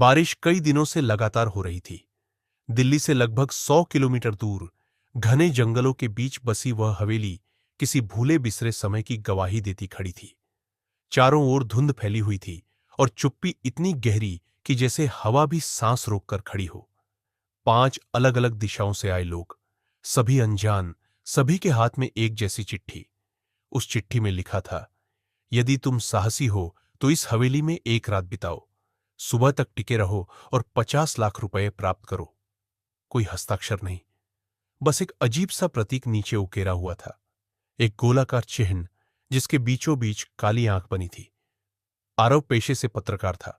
बारिश कई दिनों से लगातार हो रही थी। दिल्ली से लगभग 100 किलोमीटर दूर घने जंगलों के बीच बसी वह हवेली किसी भूले बिसरे समय की गवाही देती खड़ी थी। चारों ओर धुंध फैली हुई थी और चुप्पी इतनी गहरी कि जैसे हवा भी सांस रोककर खड़ी हो। 5 अलग अलग दिशाओं से आए लोग, सभी अनजान, सभी के हाथ में एक जैसी चिट्ठी। उस चिट्ठी में लिखा था, यदि तुम साहसी हो तो इस हवेली में एक रात बिताओ, सुबह तक टिके रहो और 50 लाख रुपए प्राप्त करो। कोई हस्ताक्षर नहीं, बस एक अजीब सा प्रतीक नीचे उकेरा हुआ था, एक गोलाकार चिन्ह जिसके बीचों बीच काली आंख बनी थी। आरव पेशे से पत्रकार था।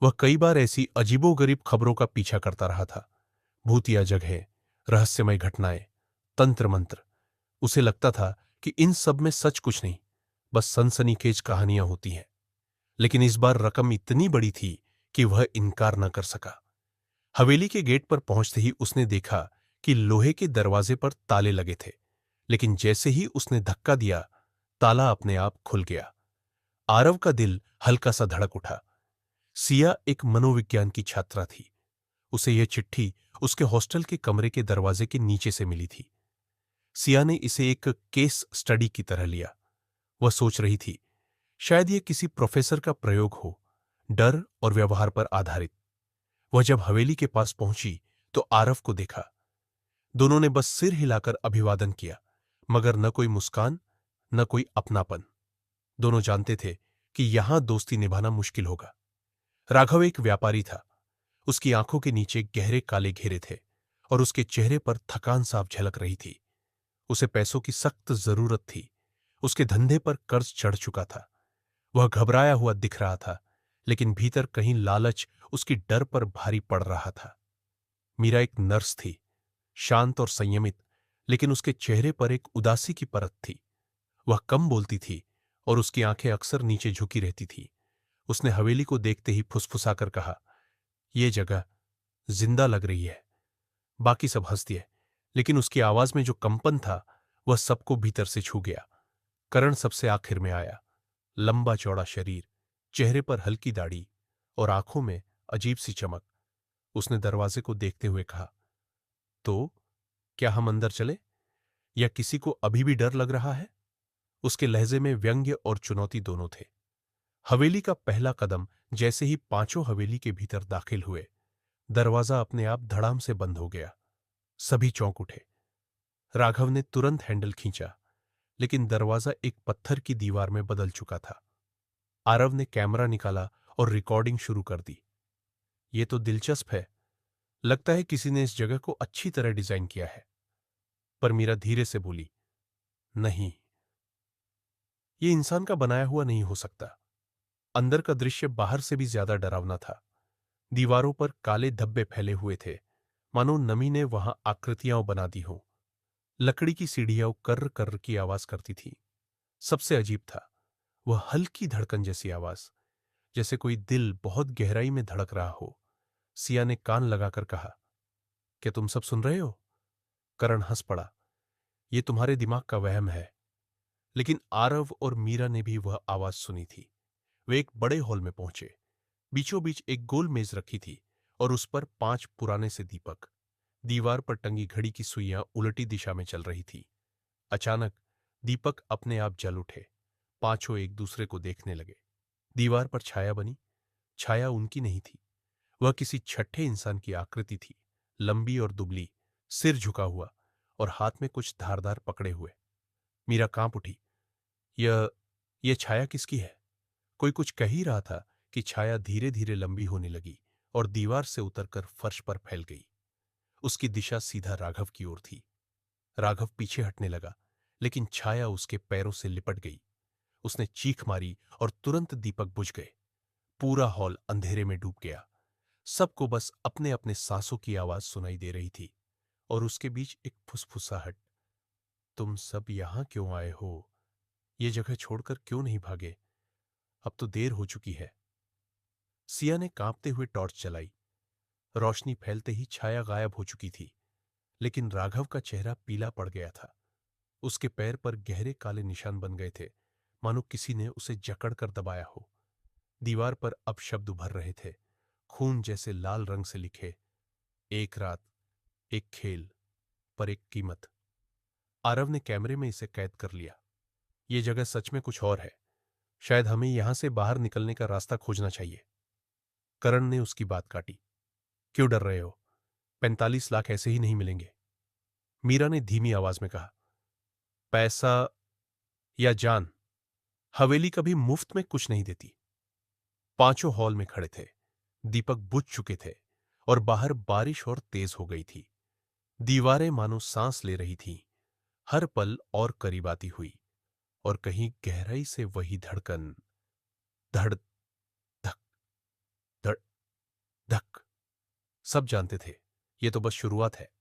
वह कई बार ऐसी अजीबोगरीब खबरों का पीछा करता रहा था। भूतिया जगह, रहस्यमय घटनाएं, तंत्र मंत्र। उसे लगता था कि इन सब में सच कुछ नहीं, बस सनसनीखेज कहानियां होती हैं। लेकिन इस बार रकम इतनी बड़ी थी कि वह इनकार न कर सका। हवेली के गेट पर पहुंचते ही उसने देखा कि लोहे के दरवाजे पर ताले लगे थे, लेकिन जैसे ही उसने धक्का दिया, ताला अपने आप खुल गया। आरव का दिल हल्का सा धड़क उठा। सिया एक मनोविज्ञान की छात्रा थी। उसे यह चिट्ठी उसके हॉस्टल के कमरे के दरवाजे के नीचे से मिली थी। सिया ने इसे एक केस स्टडी की तरह लिया। वह सोच रही थी, शायद यह किसी प्रोफेसर का प्रयोग हो, डर और व्यवहार पर आधारित। वह जब हवेली के पास पहुंची तो आरव को देखा। दोनों ने बस सिर हिलाकर अभिवादन किया, मगर न कोई मुस्कान, न कोई अपनापन। दोनों जानते थे कि यहां दोस्ती निभाना मुश्किल होगा। राघव एक व्यापारी था। उसकी आंखों के नीचे गहरे काले घेरे थे और उसके चेहरे पर थकान साफ झलक रही थी। उसे पैसों की सख्त जरूरत थी। उसके धंधे पर कर्ज चढ़ चुका था। वह घबराया हुआ दिख रहा था, लेकिन भीतर कहीं लालच उसकी डर पर भारी पड़ रहा था। मीरा एक नर्स थी, शांत और संयमित, लेकिन उसके चेहरे पर एक उदासी की परत थी। वह कम बोलती थी और उसकी आंखें अक्सर नीचे झुकी रहती थी। उसने हवेली को देखते ही फुसफुसाकर कहा, यह जगह जिंदा लग रही है। बाकी सब हंस दिए, लेकिन उसकी आवाज में जो कंपन था वह सबको भीतर से छू गया। करण सबसे आखिर में आया। लंबा चौड़ा शरीर, चेहरे पर हल्की दाढ़ी और आंखों में अजीब सी चमक। उसने दरवाजे को देखते हुए कहा, तो क्या हम अंदर चले, या किसी को अभी भी डर लग रहा है? उसके लहजे में व्यंग्य और चुनौती दोनों थे। हवेली का पहला कदम जैसे ही पांचों हवेली के भीतर दाखिल हुए, दरवाजा अपने आप धड़ाम से बंद हो गया। सभी चौंक उठे। राघव ने तुरंत हैंडल खींचा, लेकिन दरवाजा एक पत्थर की दीवार में बदल चुका था। आरव ने कैमरा निकाला और रिकॉर्डिंग शुरू कर दी। ये तो दिलचस्प है। लगता है किसी ने इस जगह को अच्छी तरह डिजाइन किया है। पर मीरा धीरे से बोली, नहीं, ये इंसान का बनाया हुआ नहीं हो सकता। अंदर का दृश्य बाहर से भी ज्यादा डरावना था। दीवारों पर काले धब्बे फैले हुए थे, मानो नमी ने वहां आकृतियां बना दी हों। लकड़ी की सीढ़ियां कर्र कर्र की आवाज करती थी। सबसे अजीब था वह हल्की धड़कन जैसी आवाज, जैसे कोई दिल बहुत गहराई में धड़क रहा हो। सिया ने कान लगाकर कहा, क्या तुम सब सुन रहे हो? करण हंस पड़ा, ये तुम्हारे दिमाग का वहम है। लेकिन आरव और मीरा ने भी वह आवाज सुनी थी। वे एक बड़े हॉल में पहुंचे। बीचों बीच एक गोल मेज रखी थी और उस पर 5 पुराने से दीपक। दीवार पर टंगी घड़ी की सुइयां उलटी दिशा में चल रही थी। अचानक दीपक अपने आप जल उठे। पांचों एक दूसरे को देखने लगे। दीवार पर छाया बनी। छाया उनकी नहीं थी, वह किसी छठे इंसान की आकृति थी, लंबी और दुबली, सिर झुका हुआ और हाथ में कुछ धारदार पकड़े हुए। मीरा कांप उठी। यह यह छाया किसकी है? कोई कुछ कह ही रहा था कि छाया धीरे धीरे लंबी होने लगी और दीवार से उतरकर फर्श पर फैल गई। उसकी दिशा सीधा राघव की ओर थी। राघव पीछे हटने लगा, लेकिन छाया उसके पैरों से लिपट गई। उसने चीख मारी और तुरंत दीपक बुझ गए। पूरा हॉल अंधेरे में डूब गया। सबको बस अपने अपने सांसों की आवाज सुनाई दे रही थी और उसके बीच एक फुसफुसाहट, तुम सब यहां क्यों आए हो? ये जगह छोड़कर क्यों नहीं भागे? अब तो देर हो चुकी है। सिया ने कांपते हुए टॉर्च जलाई। रोशनी फैलते ही छाया गायब हो चुकी थी, लेकिन राघव का चेहरा पीला पड़ गया था। उसके पैर पर गहरे काले निशान बन गए थे, मानो किसी ने उसे जकड़ कर दबाया हो। दीवार पर अब शब्द उभर रहे थे, खून जैसे लाल रंग से लिखे, एक रात, एक खेल, पर एक कीमत। आरव ने कैमरे में इसे कैद कर लिया। ये जगह सच में कुछ और है। शायद हमें यहां से बाहर निकलने का रास्ता खोजना चाहिए। करण ने उसकी बात काटी। क्यों डर रहे हो? 45 लाख ऐसे ही नहीं मिलेंगे। मीरा ने धीमी आवाज में कहा। पैसा या जान, हवेली कभी मुफ्त में कुछ नहीं देती। पांचों हॉल में खड़े थे। दीपक बुझ चुके थे और बाहर बारिश और तेज हो गई थी। दीवारें मानो सांस ले रही थीं। हर पल और करीब आती हुई, और कहीं गहराई से वही धड़कन, धड़ धक, धड़ धक। सब जानते थे, ये तो बस शुरुआत है।